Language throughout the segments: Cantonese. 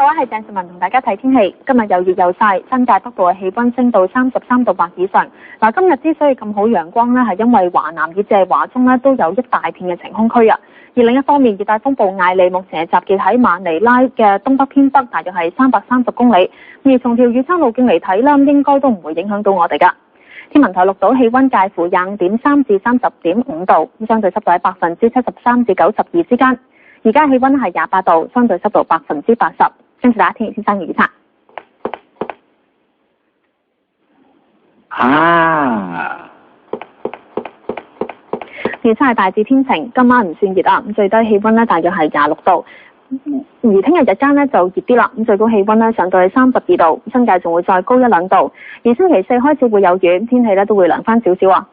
各位係鄭淑文同大家睇天氣。今日又熱又曬，新界北部嘅氣溫升到33度或以上。嗱，今日之所以咁好陽光呢，係因為華南以至華中呢都有一大片嘅晴空區啊。而另一方面，熱帶風暴艾利目前係集結喺馬尼拉嘅東北偏北，大約係330公里。而從條預測路徑嚟睇啦，應該都唔會影響到我哋噶。天文台錄到氣溫介乎25.3至30.5度，相對濕度喺73%至92%之間。而家氣溫係28度，相對濕度80%。跟住打天氣先生預測。預測係大致天晴，今晚唔算熱啊，咁最低氣溫呢大約係26度。而聽日日間呢就熱啲啦，咁最高氣溫呢上到去32度，新界仲會再高1-2度。而星期四開始會有雨，天氣呢都會涼翻少少啊。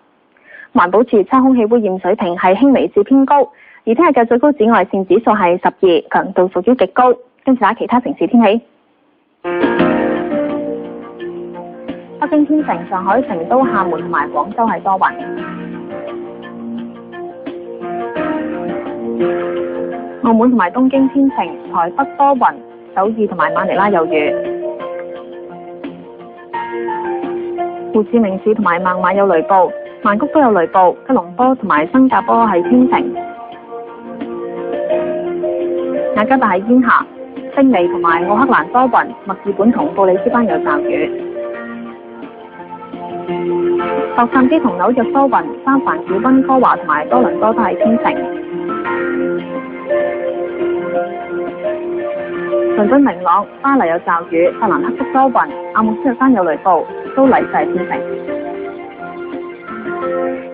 環保署測空氣污染水平係輕微至偏高，而聽日嘅最高紫外線指數係12，強度屬於極高。跟住睇其他城市天氣。北京天晴，上海、成都、廈門同埋廣州係多雲。澳門同埋東京天晴，台北多雲，首爾同埋馬尼拉有雨。胡志明市同埋孟買有雷暴，曼谷都有雷暴，吉隆坡同埋新加坡係天晴。雅加達係煙霞。悉尼同埋奧克蘭多雲，墨爾本同布里斯班有驟雨。洛杉磯同紐約多雲，三藩市、溫哥華同埋多倫多都係天晴。倫敦明朗，巴黎有驟雨，法蘭克福多雲，阿姆斯特丹有雷暴，蘇黎世係天晴。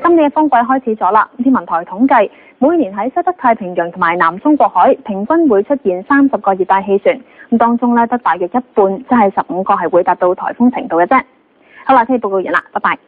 今年嘅風季開始咗啦，天文台統計，每年喺西北太平洋同埋南中國海，平均會出現30個熱帶氣旋，咁當中呢得大約一半，即係15個係會達到颱風程度嘅啫。好啦，天氣報告完啦，拜拜。